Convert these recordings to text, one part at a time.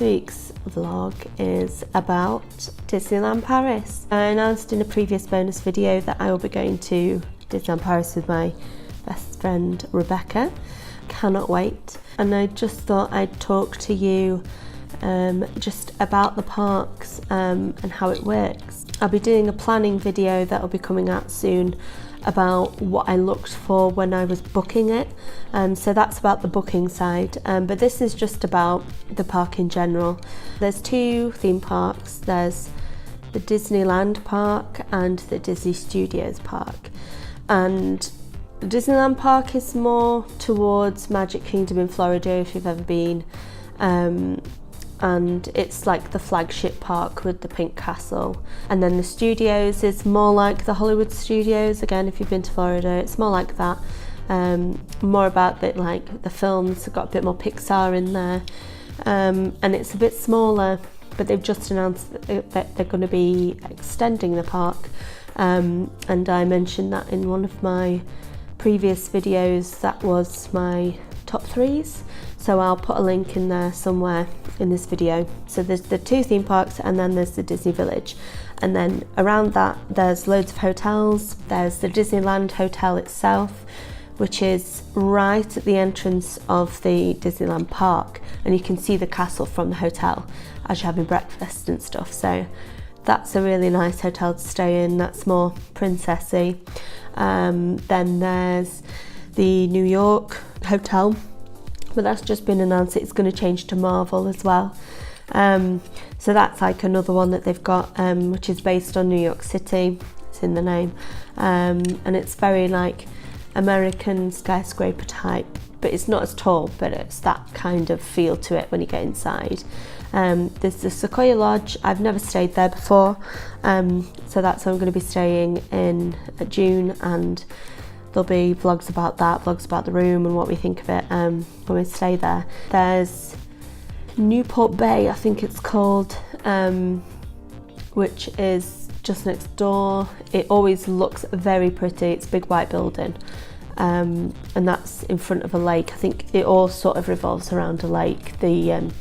week's vlog is about Disneyland Paris. I announced in a previous bonus video that I will be going to Disneyland Paris with my best friend Rebecca. Cannot wait. And I just thought I'd talk to you just about the parks and how it works. I'll be doing a planning video that will be coming out soon about what I looked for when I was booking it, so that's about the booking side, but this is just about the park in general. There's two theme parks. There's the Disneyland Park and the Disney Studios Park, and the Disneyland Park is more towards Magic Kingdom in Florida if you've ever been, and it's like the flagship park with the pink castle. And then the studios is more like the Hollywood Studios, again if you've been to Florida, it's more like that, more about the films. They've got a bit more Pixar in there, and it's a bit smaller, but they've just announced that they're going to be extending the park, and I mentioned that in one of my previous videos. That was my top threes, so I'll put a link in there somewhere in this video. So there's the two theme parks, and then there's the Disney Village, and then around that there's loads of hotels. There's the Disneyland Hotel itself, which is right at the entrance of the Disneyland Park, and you can see the castle from the hotel as you're having breakfast and stuff, so that's a really nice hotel to stay in. That's more princessy. Then there's the New York Hotel, but that's just been announced. It's going to change to Marvel as well, so that's like another one that they've got, which is based on New York City. It's in the name, and it's very like American skyscraper type, but it's not as tall, but it's that kind of feel to it when you get inside. There's the Sequoia Lodge. I've never stayed there before, so that's where I'm going to be staying in June, and there'll be vlogs about that, vlogs about the room and what we think of it when we stay there. There's Newport Bay, I think it's called, which is just next door. It always looks very pretty. It's a big white building, and that's in front of a lake. I think it all sort of revolves around a lake. The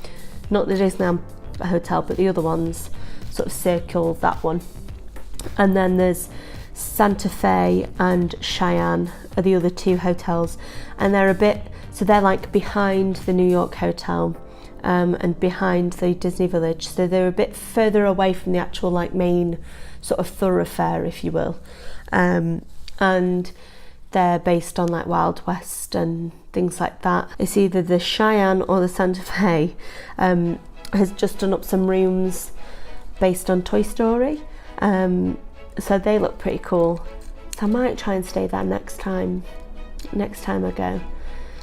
not the Disneyland Hotel, but the other ones sort of circle that one. And then there's Santa Fe and Cheyenne are the other two hotels, and they're they're like behind the New York Hotel, and behind the Disney Village, so they're a bit further away from the actual like main sort of thoroughfare, if you will, and they're based on like Wild West and things like that. It's either the Cheyenne or the Santa Fe has just done up some rooms based on Toy Story, so they look pretty cool. So I might try and stay there next time I go.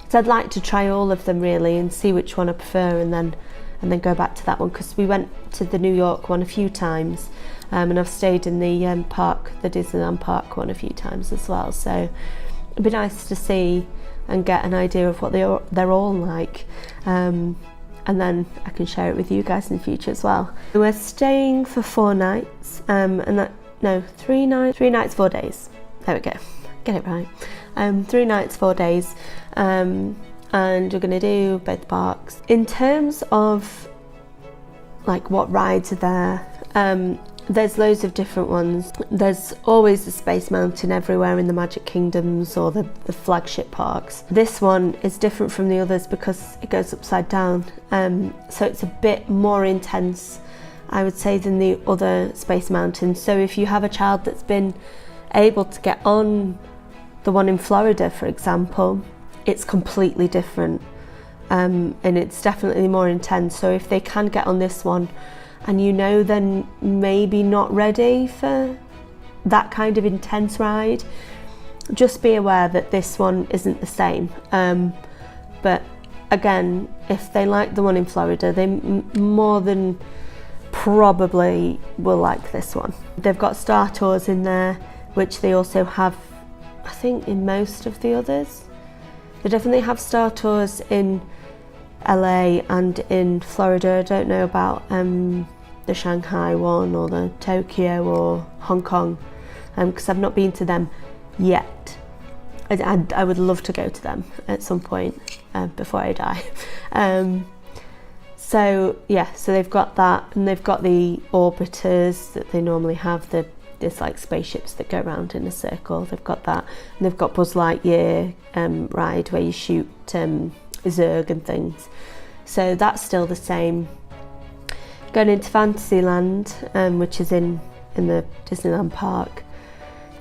So I'd like to try all of them really and see which one I prefer, and then go back to that one, because we went to the New York one a few times, and I've stayed in the park, the Disneyland Park one a few times as well. So it'd be nice to see and get an idea of what they're all like, and then I can share it with you guys in the future as well. We're staying for 4 nights, 3 nights 4 days. There we go, get it right. 3 nights 4 days, and we're going to do both parks. In terms of like what rides are there, there's loads of different ones. There's always a Space Mountain everywhere in the Magic Kingdoms or the flagship parks. This one is different from the others because it goes upside down, so it's a bit more intense, I would say, than the other Space Mountains. So if you have a child that's been able to get on the one in Florida, for example, it's completely different, and it's definitely more intense. So if they can get on this one, and they're maybe not ready for that kind of intense ride, just be aware that this one isn't the same. But again, if they like the one in Florida, they more than probably will like this one. They've got Star Tours in there, which they also have, I think, in most of the others. They definitely have Star Tours in LA and in Florida. I don't know about the Shanghai one or the Tokyo or Hong Kong, because I've not been to them yet. I would love to go to them at some point before I die. So yeah, so they've got that, and they've got the orbiters that they normally have, this like spaceships that go around in a circle. They've got that, and they've got Buzz Lightyear ride where you shoot Zurg and things. So that's still the same. Going into Fantasyland, which is in the Disneyland park,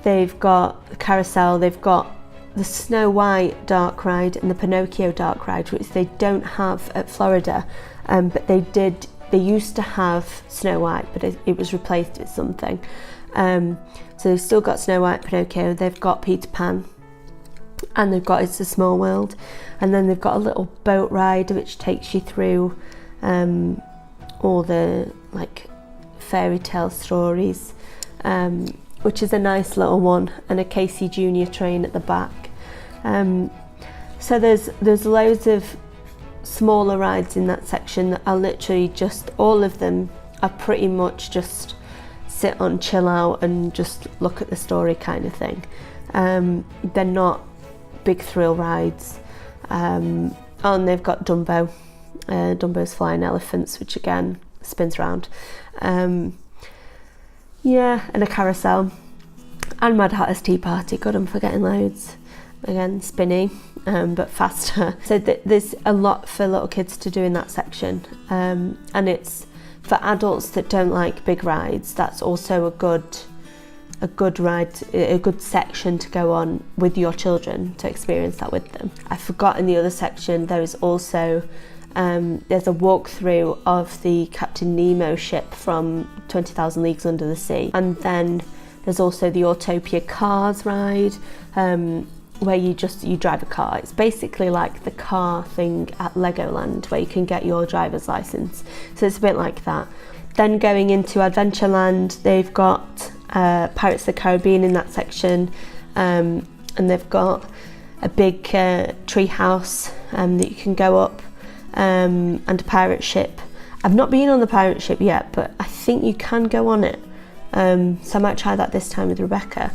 they've got the carousel, they've got the Snow White dark ride and the Pinocchio dark ride, which they don't have at Florida, but they used to have Snow White, but it was replaced with something. So they've still got Snow White, Pinocchio, they've got Peter Pan, and they've got It's a Small World, and then they've got a little boat ride which takes you through all the like fairy tale stories, which is a nice little one, and a Casey Jr. train at the back. So there's loads of smaller rides in that section that are literally just, all of them are pretty much just sit on, chill out and just look at the story kind of thing. They're not big thrill rides. And they've got Dumbo, Dumbo's Flying Elephants, which again spins around. Yeah, and a carousel, and Mad Hatter's Tea Party. God, I'm forgetting loads. Again, spinny, but faster. So there's a lot for little kids to do in that section, and it's for adults that don't like big rides. That's also a good ride, a good section to go on with your children to experience that with them. I forgot in the other section there is also there's a walkthrough of the Captain Nemo ship from 20,000 Leagues Under the Sea, and then there's also the Autopia Cars ride, where you drive a car. It's basically like the car thing at Legoland where you can get your driver's license. So it's a bit like that. Then going into Adventureland, they've got Pirates of the Caribbean in that section, and they've got a big tree house that you can go up, and a pirate ship. I've not been on the pirate ship yet, but I think you can go on it, so I might try that this time with Rebecca.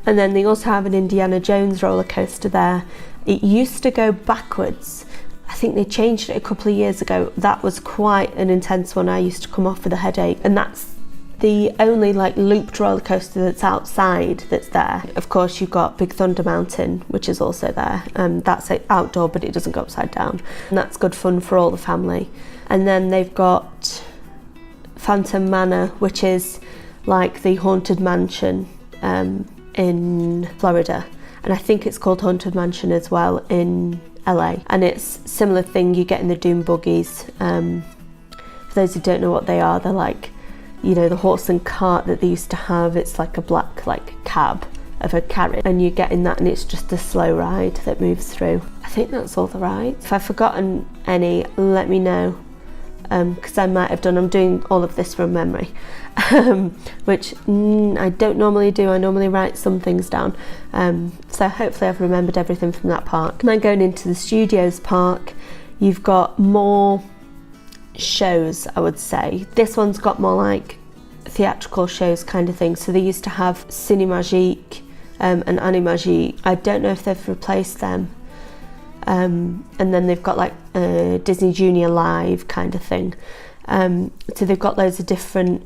And then they also have an Indiana Jones roller coaster there. It used to go backwards. I think they changed it a couple of years ago. That was quite an intense one. I used to come off with a headache, and that's the only like looped roller coaster that's outside that's there. Of course, you've got Big Thunder Mountain, which is also there. That's outdoor, but it doesn't go upside down, and that's good fun for all the family. And then they've got Phantom Manor, which is like the Haunted Mansion in Florida, and I think it's called Haunted Mansion as well in LA, and it's similar thing. You get in the Doom buggies. For those who don't know what they are, they're like, you know, the horse and cart that they used to have. It's like a black like cab of a carriage, and you get in that, and it's just a slow ride that moves through. I think that's all the rides. If I've forgotten any, let me know, because I might have done. I'm doing all of this from memory, which I don't normally do. I normally write some things down, so hopefully I've remembered everything from that park. And then going into the Studios park, you've got more shows, I would say. This one's got more like theatrical shows kind of thing. So they used to have Cinémagique and Animagique. I don't know if they've replaced them. And then they've got like Disney Junior Live kind of thing. So they've got loads of different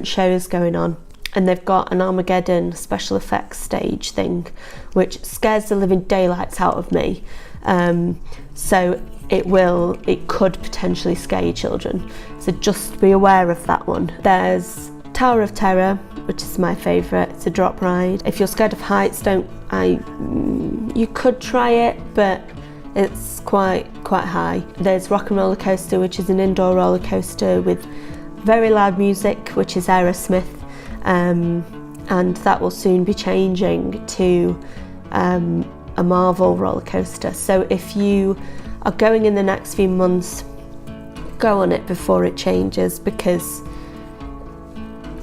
shows going on, and they've got an Armageddon special effects stage thing, which scares the living daylights out of me. So it could potentially scare your children. So just be aware of that one. There's Tower of Terror, which is my favourite. It's a drop ride. If you're scared of heights, you could try it, but it's quite high. There's Rock and Roller Coaster, which is an indoor roller coaster with very loud music, which is Aerosmith, and that will soon be changing to a Marvel roller coaster. So if you are going in the next few months, go on it before it changes, because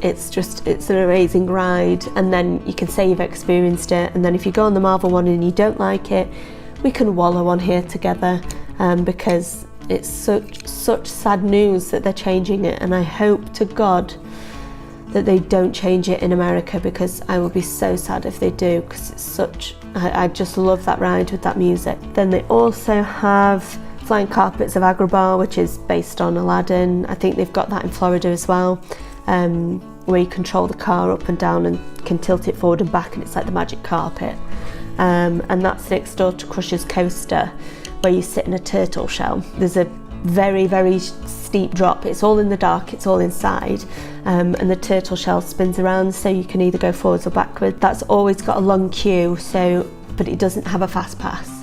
it's an amazing ride, and then you can say you've experienced it, and then if you go on the Marvel one and you don't like it, we can wallow on here together, because it's such sad news that they're changing it, and I hope to God that they don't change it in America, because I will be so sad if they do, because it's I just love that ride with that music. Then they also have Flying Carpets of Agrabah, which is based on Aladdin. I think they've got that in Florida as well, where you control the car up and down and can tilt it forward and back, and it's like the magic carpet. And that's next door to Crusher's Coaster, where you sit in a turtle shell. There's a very, very steep drop. It's all in the dark, it's all inside, and the turtle shell spins around, so you can either go forwards or backwards. That's always got a long queue, but it doesn't have a fast pass.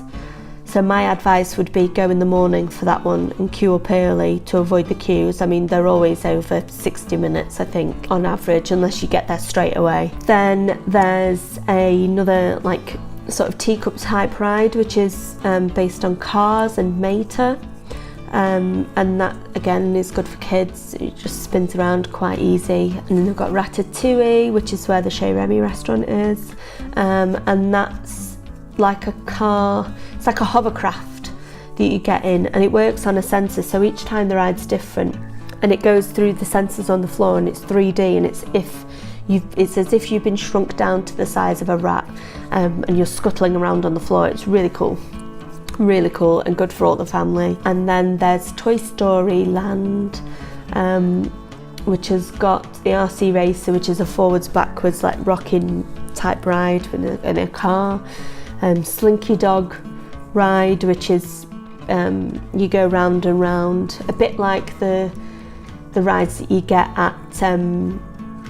So my advice would be go in the morning for that one and queue up early to avoid the queues. I mean, they're always over 60 minutes, I think, on average, unless you get there straight away. Then there's another like sort of teacup type ride, which is based on Cars and Mater. And that again is good for kids. It just spins around quite easy. And then they've got Ratatouille, which is where the Chez Remy restaurant is, and that's like a car. It's like a hovercraft that you get in, and it works on a sensor, so each time the ride's different, and it goes through the sensors on the floor, and it's 3D, and it's as if you've been shrunk down to the size of a rat, and you're scuttling around on the floor. It's really cool and good for all the family. And then there's Toy Story Land, which has got the RC Racer, which is a forwards backwards like rocking type ride in a car. Slinky Dog ride, which is you go round and round, a bit like the rides that you get at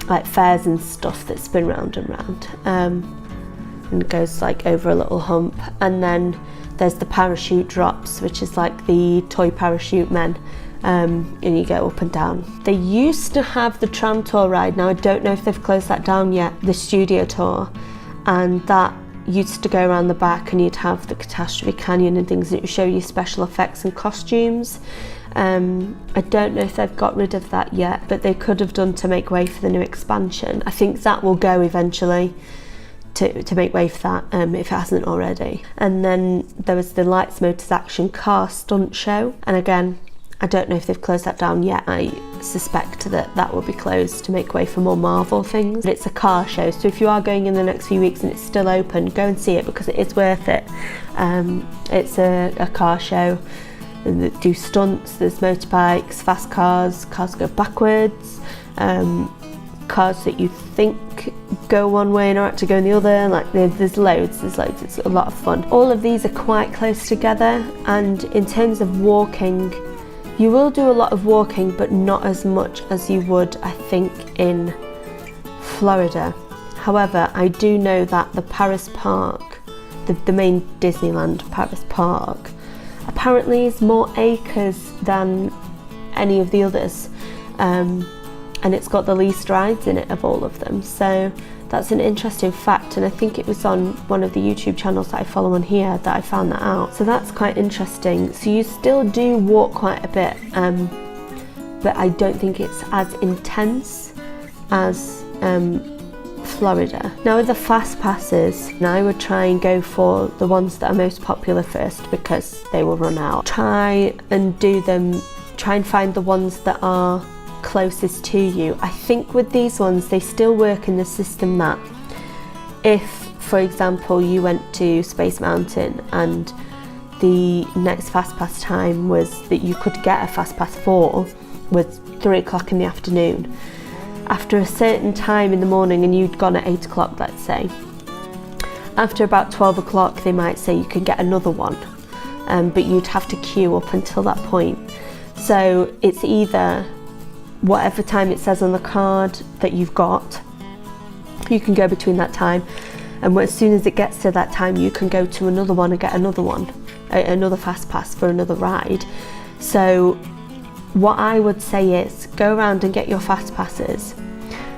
like fairs and stuff that spin round and round, and it goes like over a little hump. And then there's the parachute drops, which is like the toy parachute men, and you go up and down. They used to have the tram tour ride. Now I don't know if they've closed that down yet, the studio tour, and that used to go around the back, and you'd have the Catastrophe Canyon and things that would show you special effects and costumes. I don't know if they've got rid of that yet, but they could have done to make way for the new expansion. I think that will go eventually to make way for that, if it hasn't already. And then there was the Lights Motors Action Car Stunt Show, and again, I don't know if they've closed that down yet. I suspect that will be closed to make way for more Marvel things. But it's a car show, so if you are going in the next few weeks and it's still open, go and see it because it is worth it. It's a car show, and they do stunts. There's motorbikes, fast cars go backwards, cars that you think go one way and are actually going the other. Like there's loads. It's a lot of fun. All of these are quite close together, and in terms of walking, you will do a lot of walking, but not as much as you would, I think, in Florida. However, I do know that the Paris park, the main Disneyland Paris park, apparently is more acres than any of the others, and it's got the least rides in it of all of them. So that's an interesting fact, and I think it was on one of the YouTube channels that I follow on here that I found that out. So that's quite interesting. So you still do walk quite a bit, but I don't think it's as intense as Florida. Now with the fast passes, I would try and go for the ones that are most popular first because they will run out. Try and find the ones that are closest to you. I think with these ones they still work in the system that if, for example, you went to Space Mountain and the next fast pass time was that you could get a fast pass for was 3 o'clock in the afternoon, after a certain time in the morning and you'd gone at 8 o'clock, let's say, after about 12 o'clock they might say you can get another one, but you'd have to queue up until that point. So it's either whatever time it says on the card that you've got, you can go between that time, and as soon as it gets to that time you can go to another one and get another fast pass for another ride. So what I would say is go around and get your fast passes.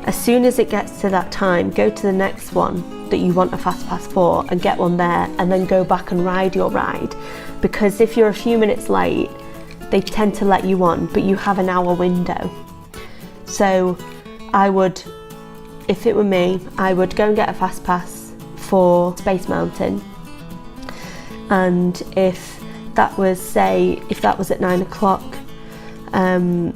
As soon as it gets to that time, go to the next one that you want a fast pass for and get one there, and then go back and ride your ride, because if you're a few minutes late they tend to let you on, but you have an hour window. So I would, if it were me, I would go and get a fast pass for Space Mountain, and if that was at 9 o'clock and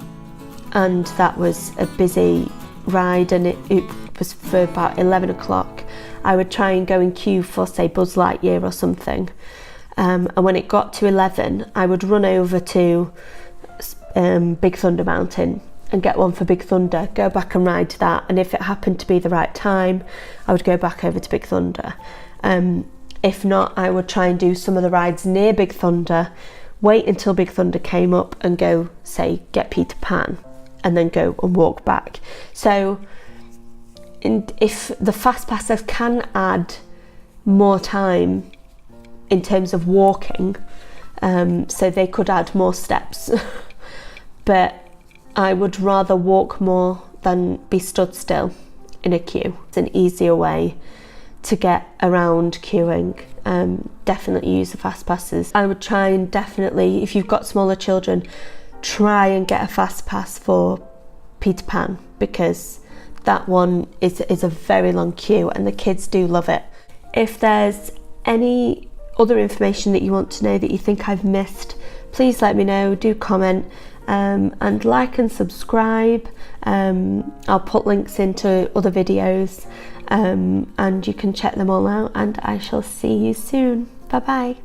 that was a busy ride and it was for about 11 o'clock, I would try and go and queue for, say, Buzz Lightyear or something, and when it got to 11 I would run over to Big Thunder Mountain and get one for Big Thunder, go back and ride that, and if it happened to be the right time I would go back over to Big Thunder. If not, I would try and do some of the rides near Big Thunder, wait until Big Thunder came up and go, say, get Peter Pan, and then go and walk back. So if the fast passes can add more time in terms of walking, so they could add more steps, but I would rather walk more than be stood still in a queue. It's an easier way to get around queuing. Definitely use the fast passes. I would try and definitely, if you've got smaller children, try and get a fast pass for Peter Pan, because that one is a very long queue and the kids do love it. If there's any other information that you want to know that you think I've missed, please let me know, do comment, and like and subscribe. I'll put links into other videos, and you can check them all out, and I shall see you soon. Bye bye.